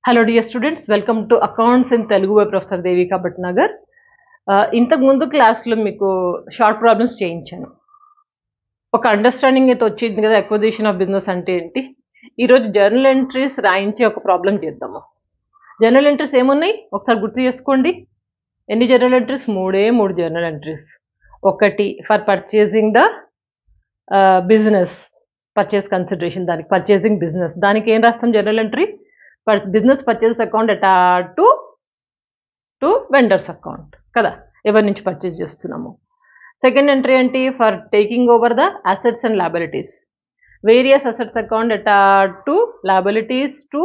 Hello dear students, welcome to accounts in Telugu by professor Devika Bhatnagar. ఇంతకు ముందు క్లాస్లో మీకు షార్ట్ ప్రాబ్లమ్స్ చేయించాను. ఒక అండర్స్టాండింగ్ అయితే వచ్చింది కదా అక్విజిషన్ ఆఫ్ బిజినెస్ అంటే ఏంటి. ఈరోజు జర్నల్ ఎంట్రీస్ రాయించి ఒక ప్రాబ్లం చేద్దాము. జర్నల్ ఎంట్రీస్ ఏమున్నాయి ఒకసారి గుర్తు చేసుకోండి. ఎన్ని జర్నల్ ఎంట్రీస్? మూడు జర్నల్ ఎంట్రీస్. ఒకటి for purchasing the business, purchase consideration, దానికి పర్చేసింగ్ బిజినెస్, దానికి ఏం రాస్తాం journal entry? Business purchase account attach to vendors account కదా, ఎవరి నుంచి పర్చేస్ చేస్తున్నాము. సెకండ్ ఎంట్రీ ఏంటి? For taking over the assets and liabilities, various assets account attach to liabilities to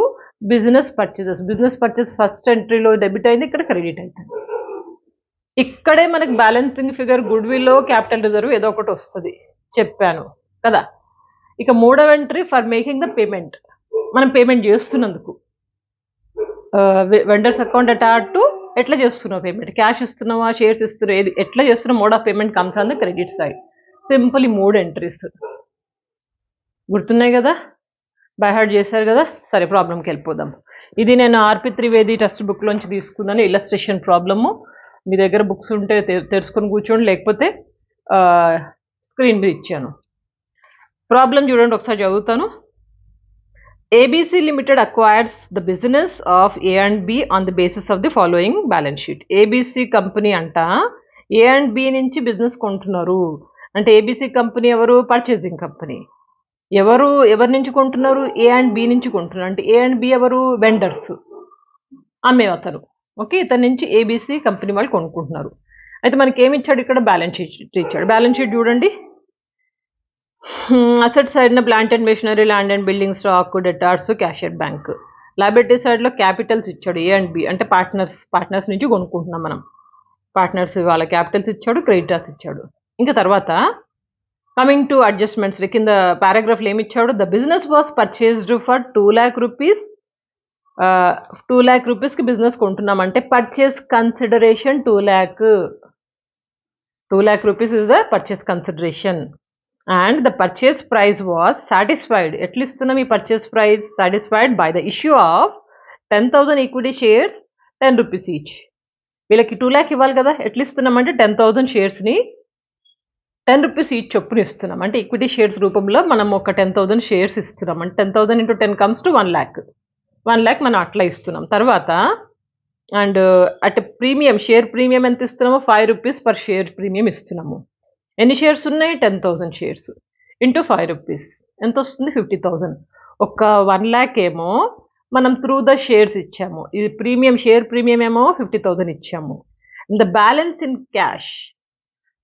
business purchases. Business purchase first ఎంట్రీలో debit అయింది, ఇక్కడ credit అవుతుంది. ఇక్కడే మనకి balancing figure good willow capital reserve ఏదో ఒకటి వస్తుంది చెప్పాను కదా. ఇక మూడవ entry for making the payment, మనం పేమెంట్ చేస్తున్నందుకు. వెండర్స్ అకౌంట్ అటాచ్ టు ఎట్లా చేస్తున్నావు పేమెంట్, క్యాష్ ఇస్తున్నావా, షేర్స్ ఇస్తున్నావు, ఏది ఎట్లా చేస్తున్నావు, mode of payment comes on the credit side. Simple ఈ మూడు ఎంట్రీస్ గుర్తున్నాయి కదా, బై హార్ట్ చేశారు కదా. సరే ప్రాబ్లంకి వెళ్ళిపోదాం. ఇది నేను ఆర్పి త్రివేది టెక్స్ట్ బుక్లోంచి తీసుకున్నాను, ఇల్లస్ట్రేషన్ ప్రాబ్లము. మీ దగ్గర బుక్స్ ఉంటే తెరుచుకొని కూర్చోండి, లేకపోతే స్క్రీన్ మీద ఇచ్చాను. ప్రాబ్లం చూడండి, ఒకసారి చదువుతాను. ABC Limited acquires the business of A and B on the basis of the following balance sheet. ABC company అంట A and B నుంచి బిజినెస్ కొంటున్నారు. అంటే ABC కంపెనీ ఎవరు? Purchasing company. ఎవరి నుంచి కొంటున్నారు? A and B నుంచి కొంటున్నారు. అంటే A and B ఎవరు? వెండర్స్, అమ్మే అతను. ఓకే, ఇతని నుంచి ABC కంపెనీ వాళ్ళు కొనుక్కుంటున్నారు. అయితే మనకి ఏమి ఇచ్చాడు ఇక్కడ? బ్యాలెన్స్ షీట్ ఇచ్చాడు. బ్యాలెన్స్ షీట్ చూడండి. అసెట్ సైడ్న plant and machinery, land and building, stock, debtors, cash at bank. Liability సైడ్లో క్యాపిటల్స్ ఇచ్చాడు. ఏ అండ్ బి అంటే పార్ట్నర్స్ నుంచి కొనుక్కుంటున్నాం మనం. పార్ట్నర్స్ వాళ్ళ క్యాపిటల్స్ ఇచ్చాడు, క్రెడిటర్స్ ఇచ్చాడు. ఇంకా తర్వాత కమింగ్ టు అడ్జస్ట్మెంట్స్ కింద పారాగ్రాఫ్లో ఏమి ఇచ్చాడు? The business was purchased for 2 lakh rupees. 2 lakh rupeesకి బిజినెస్ కొంటున్నాం అంటే purchase consideration 2 lakh. 2 lakh rupees is the purchase consideration. And the purchase price was satisfied. ఎట్లా ఇస్తున్నాం ఈ purchase price? Satisfied by the issue of 10,000 equity shares 10 rupees each. వీళ్ళకి 2 lakh ఇవ్వాలి కదా, ఎట్లా ఇస్తున్నామంటే 10,000 షేర్స్ని 10 rupees ఈచ్ చొప్పున ఇస్తున్నాం. అంటే ఈక్విటీ షేర్స్ రూపంలో మనం ఒక 10,000 షేర్స్ ఇస్తున్నాం. అంటే 10,000 into 10 comes to 1 lakh. 1 lakh మనం అట్లా ఇస్తున్నాం. తర్వాత and at premium, share premium ఎంత ఇస్తున్నామో 5 rupees పర్ షేర్ ప్రీమియం ఇస్తున్నాము. ఎన్ని షేర్స్ ఉన్నాయి? 10,000 షేర్స్ ఇంటూ 5 rupees ఎంత వస్తుంది? 50,000. ఒక 1 lakh ఏమో మనం త్రూ ద షేర్స్ ఇచ్చాము. ఇది ప్రీమియం, షేర్ ప్రీమియం ఏమో 50,000 ఇచ్చాము. The balance in cash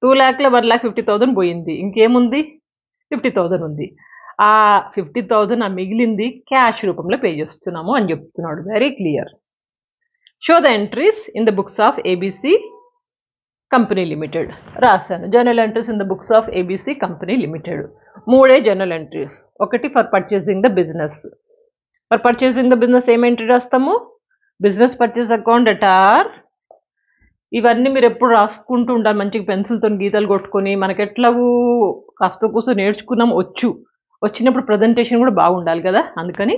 2 lakhలో 1 lakh 50,000 పోయింది, ఇంకేముంది? 50,000 ఉంది. ఆ 50,000 ఆ మిగిలింది క్యాష్ రూపంలో పే చేస్తున్నాము అని చెప్తున్నాడు. Very clear. Show the entries in the books of ABC company limited. రాశాను journal entries in the books of ABC company limited. మూడే జర్నల్ ఎంట్రీస్. ఒకటి for purchasing the business. For purchasing the business ఏం entry రాస్తాము? Business purchase account అటార్. ఇవన్నీ మీరు ఎప్పుడు రాసుకుంటూ ఉండాలి, మంచిగా పెన్సిల్తో గీతలు కొట్టుకొని. మనకి ఎట్లాగూ కాస్త కూర్చో నేర్చుకున్నాం, వచ్చినప్పుడు ప్రజెంటేషన్ కూడా బాగుండాలి కదా, అందుకని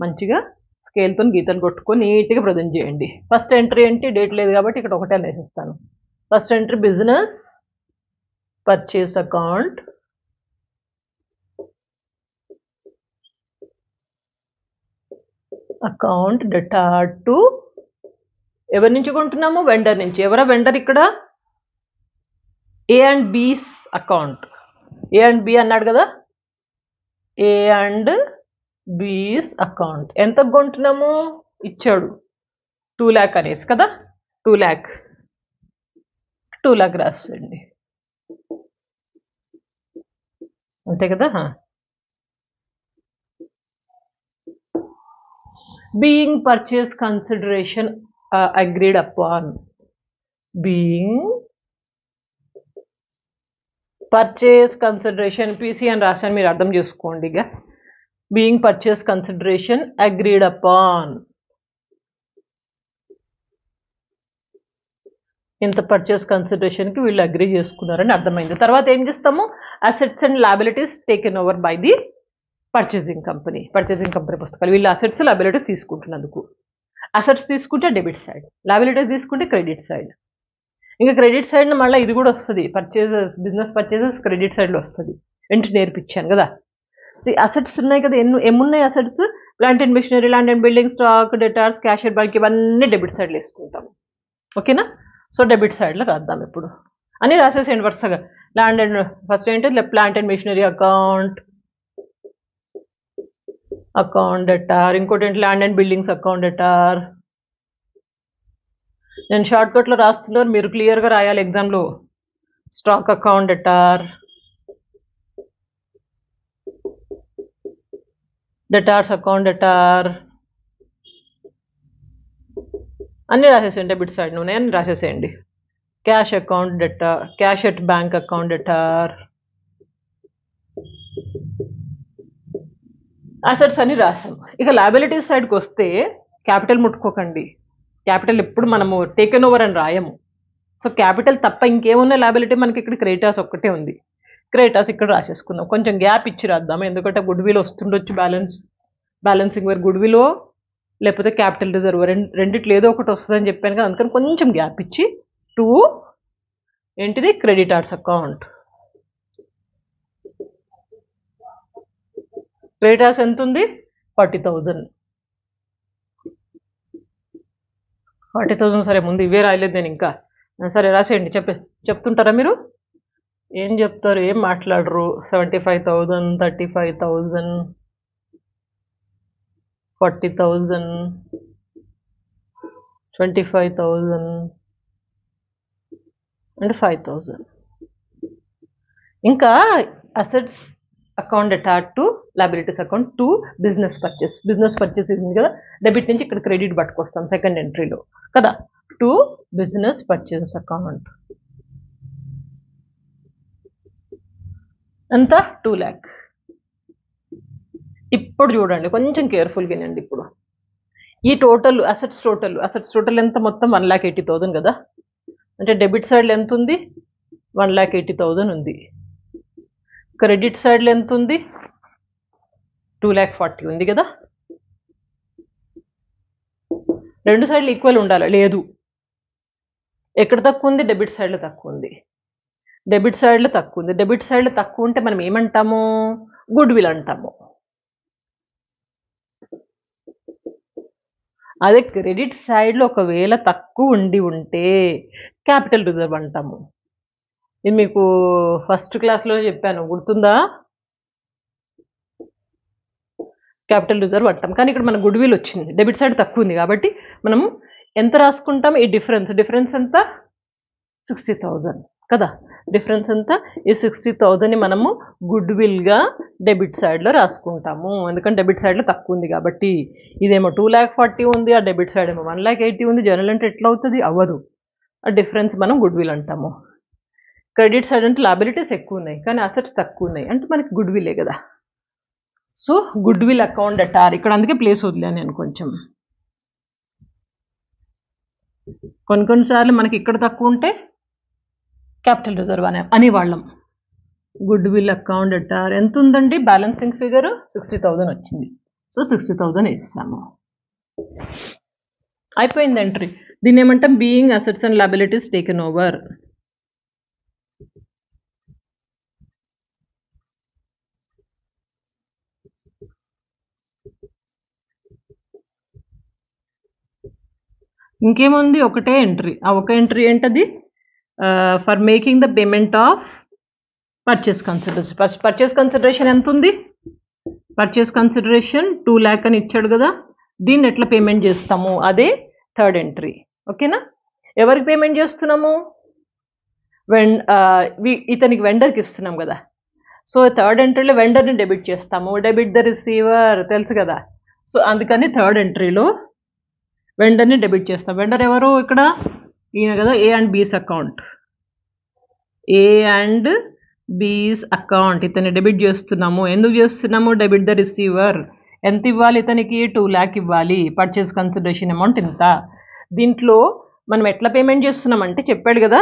మంచిగా స్కేల్తో గీతలు కొట్టుకొని నీట్గా ప్రజెంట్ చేయండి. ఫస్ట్ ఎంట్రీ ఏంటి? డేట్ లేదు కాబట్టి ఇక్కడ ఒకటే వేసేస్తాను. First entry business purchase account debtor to ఎవరి నుంచి కొంటున్నాము? వెండర్ నుంచి. ఎవరా వెండర్ ఇక్కడ? ఏ అండ్ బీస్ అకౌంట్. ఏ అండ్ బి అన్నాడు కదా, ఏ అండ్ బీస్ అకౌంట్. ఎంత కొంటున్నాము? ఇచ్చాడు 2 lakh అనేసి కదా, 2 lakh రాసండి అంతే కదా. Being purchase consideration agreed upon. Being purchase consideration PC అని రాశాను, మీరు అర్థం చేసుకోండి. ఇక being purchase consideration agreed upon. ఇంత పర్చేస్ కన్సిడరేషన్కి వీళ్ళు అగ్రీ చేసుకున్నారని అర్థమైంది. తర్వాత ఏం చేస్తాము? Assets and liabilities taken over by the purchasing company పుస్తకాలు. వీళ్ళు అసెట్స్ లయబిలిటీస్ తీసుకుంటున్నందుకు. అసెట్స్ తీసుకుంటే డెబిట్ సైడ్, లయబిలిటీస్ తీసుకుంటే క్రెడిట్ సైడ్. ఇంకా క్రెడిట్ సైడ్ మళ్ళీ ఇది కూడా వస్తుంది, పర్చేజెస్, బిజినెస్ పర్చేజెస్ క్రెడిట్ సైడ్లో వస్తుంది. నేర్పించాను కదా. అసెట్స్ ఉన్నాయి కదా, ఏమున్నాయి assets? Plant and machinery, land and building, stock, debtors, cash or bank, ఇవన్నీ డెబిట్ సైడ్లో వేసుకుంటాం. ఓకేనా? సో డెబిట్ సైడ్లో రాద్దాం ఇప్పుడు. అని రాసేసేయండి వరుసగా. ల్యాండ్ అండ్ ఫస్ట్ ఏంటి, plant and machinery account debtor. ఇంకోటి ఏంటి, land and buildings account debtor. నేను షార్ట్ కట్లో రాస్తున్నారు, మీరు క్లియర్గా రాయాలి ఎగ్జామ్లో. Stock account debtor, debtors account debtor అన్నీ రాసేసేయండి. డెబిట్ సైడ్ నేను రాసేసేయండి. Cash account debtor, cash at bank account debtor. Assets అని రాసాం. ఇక లయబిలిటీస్ సైడ్కి వస్తే క్యాపిటల్ ముట్టుకోకండి. క్యాపిటల్ ఎప్పుడు మనము టేకెన్ ఓవర్ అని రాయము. సో క్యాపిటల్ తప్ప ఇంకేమున్నా లయబిలిటీ మనకి ఇక్కడ క్రెడిటార్స్ ఒక్కటే ఉంది. క్రెడిటార్స్ ఇక్కడ రాసేసుకుందాం. కొంచెం గ్యాప్ ఇచ్చి రాద్దాం, ఎందుకంటే గుడ్ విల్ వస్తుండొచ్చు, బ్యాలెన్సింగ్ వేర్ గుడ్ విల్ లేకపోతే క్యాపిటల్ రిజర్వ్ రెండిట్లో ఏదో ఒకటి వస్తుందని చెప్పాను కదా, అందుకని కొంచెం గ్యాప్ ఇచ్చి 2 ఏంటిది క్రెడిటార్స్ అకౌంట్. క్రెడిటార్స్ ఎంత ఉంది? 40,000. 40,000. సరే, ముందు ఇవే రాయలేదు నేను ఇంకా. సరే రాసేయండి. చెప్తుంటారా మీరు? ఏం చెప్తారు, ఏం మాట్లాడరు? 75,000, 35,000, 40,000, 25,000 అండ్ 5,000. ఇంకా assets account debtor to liabilities account to business purchase ఉంది కదా, డెబిట్ నుంచి ఇక్కడ క్రెడిట్ పట్టుకొస్తాం సెకండ్ ఎంట్రీలో కదా. టు బిజినెస్ పర్చేస్ అకౌంట్ ఎంత? 2 lakh. ఇప్పుడు చూడండి, కొంచెం కేర్ఫుల్గా వినండి. ఇప్పుడు ఈ టోటల్ అసెట్స్ టోటల్ ఎంత? మొత్తం 1,80,000 కదా. అంటే డెబిట్ సైడ్లో ఎంత ఉంది? 1,80,000 ఉంది. క్రెడిట్ సైడ్లో ఎంత ఉంది? 2,40,000 ఉంది కదా. రెండు సైడ్లు ఈక్వల్ ఉండాలి, లేదు. ఎక్కడ తక్కువ ఉంది? డెబిట్ సైడ్లో తక్కువ ఉంది. డెబిట్ సైడ్లో తక్కువ ఉంటే మనం ఏమంటాము? గుడ్ విల్ అంటాము. అదే క్రెడిట్ సైడ్లో ఒకవేళ తక్కువ ఉంటే క్యాపిటల్ రిజర్వ్ అంటాము. ఇది మీకు ఫస్ట్ క్లాస్లో చెప్పాను, గుర్తుందా? క్యాపిటల్ రిజర్వ్ అంటాం. కానీ ఇక్కడ మన గుడ్ విల్ వచ్చింది, డెబిట్ సైడ్ తక్కువ ఉంది కాబట్టి మనం ఎంత రాసుకుంటాం? ఈ డిఫరెన్స్ ఎంత? 60,000 కదా. డిఫరెన్స్ ఎంత? ఈ 60,000ని మనము గుడ్ విల్గా డెబిట్ సైడ్లో రాసుకుంటాము, ఎందుకంటే డెబిట్ సైడ్లో తక్కువ ఉంది కాబట్టి. ఇదేమో 2,40,000 ఉంది, ఆ డెబిట్ సైడ్ ఏమో 1,80,000 ఉంది. జనరల్ అంటే ఎట్లా అవుతుంది? అవ్వదు. ఆ డిఫరెన్స్ మనం గుడ్ విల్ అంటాము. క్రెడిట్ సైడ్ అంటే లయబిలిటీస్ ఎక్కువ ఉన్నాయి కానీ అసెట్స్ తక్కువ ఉన్నాయి, అంటే మనకి గుడ్ విల్లే కదా. So good will account debtor ఇక్కడ, అందుకే ప్లేస్ వదిలాను నేను కొంచెం. కొన్నిసార్లు మనకి ఇక్కడ తక్కువ ఉంటే క్యాపిటల్ రిజర్వ్ అనేవాళ్ళం. గుడ్ విల్ అకౌంట్ డెటార్ ఎంత ఉందండి? బ్యాలెన్సింగ్ ఫిగర్ 60,000 వచ్చింది. సో 60,000 ఇస్తాము. అయిపోయింది ఎంట్రీ. దీన్ని ఏమంటాం? Being assets and liabilities taken over. ఇంకేముంది? ఒకటే ఎంట్రీ. ఆ ఒక ఎంట్రీ ఏంటది? For making the payment of purchase consideration. Purchase consideration ఎంత ఉంది? పర్చేస్ కన్సిడరేషన్ 2 lakh అని ఇచ్చాడు కదా. దీన్ని ఎట్లా పేమెంట్ చేస్తాము? అదే థర్డ్ ఎంట్రీ. ఓకేనా? ఎవరికి పేమెంట్ చేస్తున్నాము? ఇతనికి వెండర్కి ఇస్తున్నాం కదా. సో థర్డ్ ఎంట్రీలో వెండర్ని డెబిట్ చేస్తాము. డెబిట్ ద రిసీవర్ తెలుసు కదా. సో అందుకని థర్డ్ ఎంట్రీలో వెండర్ని డెబిట్ చేస్తాం. వెండర్ ఎవరు ఇక్కడ? ఈయన కదా. ఏ అండ్ బీస్ అకౌంట్. ఏ అండ్ బీస్ అకౌంట్ ఇతన్ని డెబిట్ చేస్తున్నాము. ఎందుకు చేస్తున్నాము? Debit the receiver. ఎంత ఇవ్వాలి ఇతనికి? 2 lakh ఇవ్వాలి. పర్చేస్ కన్సిడరేషన్ అమౌంట్ ఇంత. దీంట్లో మనం ఎట్లా పేమెంట్ చేస్తున్నామంటే చెప్పాడు కదా,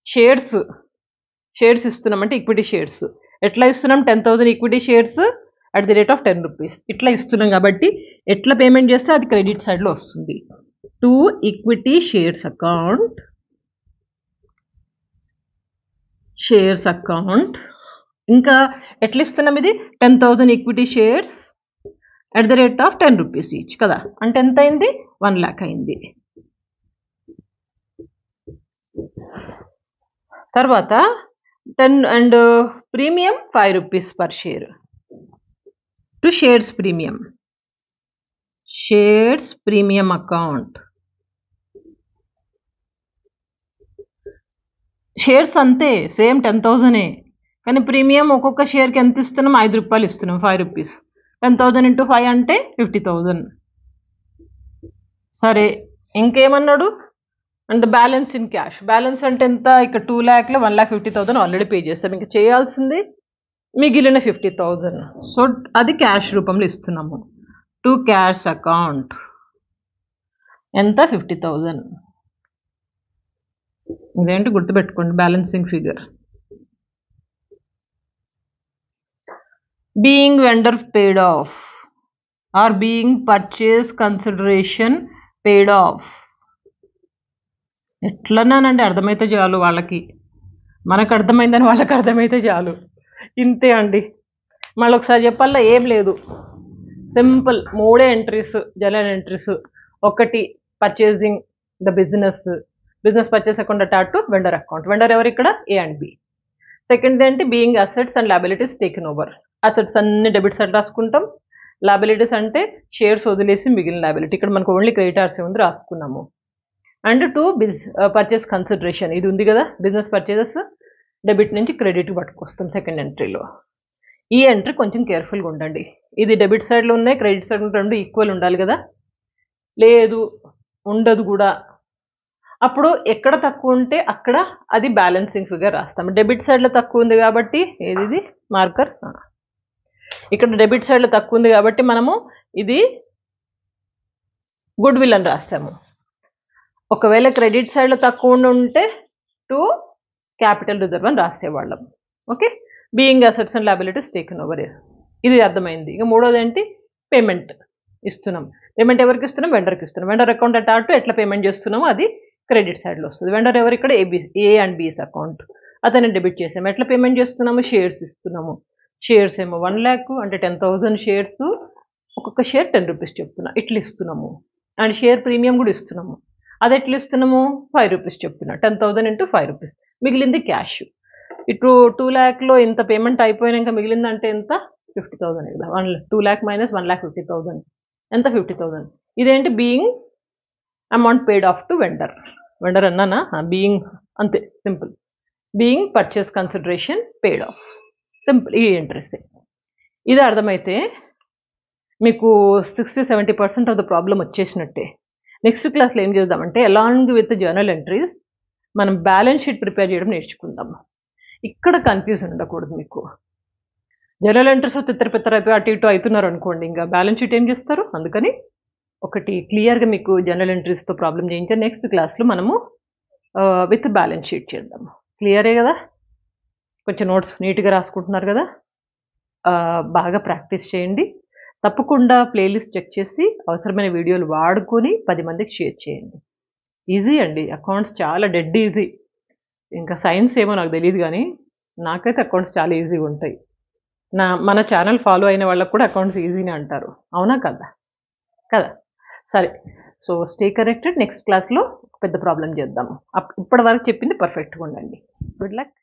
షేర్స్ ఇస్తున్నామంటే ఈక్విటీ షేర్స్. ఎట్లా ఇస్తున్నాం? 10,000 equity shares at the rate of 10 rupees. ఇట్లా ఇస్తున్నాం కాబట్టి ఎట్లా పేమెంట్ చేస్తే అది క్రెడిట్ సైడ్లో వస్తుంది. టు ఈక్విటీ షేర్స్ అకౌంట్ ఇంకా ఎట్లా ఇస్తున్నాం, ఇది 10,000 equity shares at the rate of 10 rupees each కదా, అంటే ఎంత అయింది, 1 lakh అయింది. తర్వాత 10 and premium 5 rupees per share to shares premium account. Shares అంతే సేమ్ 10,000, కానీ ప్రీమియం ఒక్కొక్క షేర్కి ఎంత ఇస్తున్నాం, 5 రూపాయలు ఇస్తున్నాం, 5 రూపీస్. 10,000 into 5 అంటే 50,000. సరే, ఇంకేమన్నాడు, and balance in cash. Balance అంటే ఎంత, ఇక్కడ 2 lakhలో 1,50,000 ఆల్రెడీ పే చేస్తాం, ఇంకా చేయాల్సింది మిగిలిన 50,000. సో అది క్యాష్ రూపంలో ఇస్తున్నాము. టు క్యాష్ అకౌంట్ ఎంత, 50,000. ఇదేంటి గుర్తుపెట్టుకోండి, balancing figure. Being vendor paid off or being purchase consideration paid off. ఎట్లన్నానండి, అర్థమైతే చాలు వాళ్ళకి, మనకు అర్థమైందని వాళ్ళకి అర్థమైతే చాలు, ఇంతే అండి. మళ్ళీ ఒకసారి చెప్పాలా, ఏం లేదు, సింపుల్ 3 ఎంట్రీస్, జర్నల్ ఎంట్రీస్. ఒకటి purchasing the business purchase account attach to vendor account. Vendor ఎవరు ఇక్కడ, ఏ అండ్ బి. సెకండ్ ఏంటి, being assets and liabilities taken over. Assets అన్ని డెబిట్ సైడ్ రాసుకుంటాం, లయబిలిటీస్ అంటే షేర్స్ వదిలేసి మిగిలిన లయబిలిటీ. ఇక్కడ మనకు ఓన్లీ క్రెడిటార్స్ ఉంది, రాసుకున్నాము. అండ్ టు పర్చేస్ కన్సిడరేషన్, ఇది ఉంది కదా, బిజినెస్ పర్చేసెస్ డెబిట్ నుంచి క్రెడిట్ పట్టుకొస్తాం సెకండ్ ఎంట్రీలో. ఈ ఎంట్రీ కొంచెం కేర్ఫుల్గా ఉండండి, ఇది డెబిట్ సైడ్లో ఉన్నాయి, క్రెడిట్ సైడ్ రెండు ఈక్వల్ ఉండాలి కదా, లేదు ఉండదు కూడా. అప్పుడు ఎక్కడ తక్కువ ఉంటే అక్కడ అది బ్యాలెన్సింగ్ ఫిగర్ రాస్తాం. డెబిట్ సైడ్లో తక్కువ ఉంది కాబట్టి, ఏది మార్కర్, ఇక్కడ డెబిట్ సైడ్లో తక్కువ ఉంది కాబట్టి మనము ఇది గుడ్ విల్ అని రాస్తాము. ఒకవేళ క్రెడిట్ సైడ్లో తక్కువ ఉంటే టు క్యాపిటల్ రిజర్వ్ అని రాసేవాళ్ళం. Okay, being assets and liabilities taken over, ఇది అర్థమైంది. ఇక మూడోది ఏంటి, పేమెంట్ ఇస్తున్నాం. పేమెంట్ ఎవరికి ఇస్తున్నాం, వెండర్కి ఇస్తున్నాం. వెండర్ అకౌంట్ అటాచ్ టు ఎట్లా పేమెంట్ చేస్తున్నామో అది క్రెడిట్ సైడ్లో వస్తుంది. వెండర్ ఎవరు ఇక్కడ, ఏ అండ్ బీస్ అకౌంట్, అతన్ని డెబిట్ చేసాము. ఎట్లా పేమెంట్ చేస్తున్నాము, షేర్స్ ఇస్తున్నాము. షేర్స్ ఏమో 1 lakh అంటే 10,000 షేర్స్, ఒక్కొక్క షేర్ 10 రూపీస్ చెప్తున్నా, ఇట్లా ఇస్తున్నాము. అండ్ షేర్ ప్రీమియం కూడా ఇస్తున్నాము. అది ఎట్లా ఇస్తున్నాము, 5 రూపీస్ చెప్తున్నా, 10,000 into 5 రూపీస్. మిగిలింది క్యాష్. ఇప్పుడు 2 lakhలో ఇంత పేమెంట్ అయిపోయినాక మిగిలిందంటే ఎంత, 50,000 కదా. 2 lakh minus 1,50,000 ఎంత, 50,000. ఇదేంటి, being amount paid off to vendor అన్నానా, బీయింగ్ అంతే, simple. Being purchase consideration paid of, simple. ఈ ఇంట్రెస్ట్ ఇది అర్థమైతే మీకు 60-70% ఆఫ్ ద ప్రాబ్లం వచ్చేసినట్టే. నెక్స్ట్ క్లాస్లో ఏం చేద్దామంటే, అలాంగ్ విత్ జర్నల్ ఎంట్రీస్ మనం బ్యాలెన్స్ షీట్ ప్రిపేర్ చేయడం నేర్చుకుందాం. ఇక్కడ కన్ఫ్యూజన్ ఉండకూడదు మీకు. జర్నల్ ఎంట్రీస్ తిత్తర అయిపోయి అటు ఇటు అవుతున్నారు అనుకోండి, ఇంకా బ్యాలెన్స్ షీట్ ఏం చేస్తారు. అందుకని ఒకటి క్లియర్గా మీకు జర్నల్ ఎంట్రీస్తో ప్రాబ్లం చేయించారు. నెక్స్ట్ క్లాస్లో మనము విత్ బ్యాలెన్స్ షీట్ చేద్దాము. క్లియరే కదా, కొంచెం నోట్స్ నీట్గా రాసుకుంటున్నారు కదా, బాగా ప్రాక్టీస్ చేయండి. తప్పకుండా ప్లేలిస్ట్ చెక్ చేసి అవసరమైన వీడియోలు వాడుకొని 10 మందికి షేర్ చేయండి. ఈజీ అండి, అకౌంట్స్ చాలా డెడ్ ఈజీ. ఇంకా సైన్స్ ఏమో నాకు తెలియదు, కానీ నాకైతే అకౌంట్స్ చాలా ఈజీగా ఉంటాయి. మన ఛానల్ ఫాలో అయిన వాళ్ళకు కూడా అకౌంట్స్ ఈజీనే అంటారు, అవునా కదా. సరే, సో స్టే కరెక్టెడ్. నెక్స్ట్ క్లాస్లో పెద్ద ప్రాబ్లం చేద్దాము. ఇప్పటి వరకు చెప్పింది పర్ఫెక్ట్గా ఉండండి. Good luck.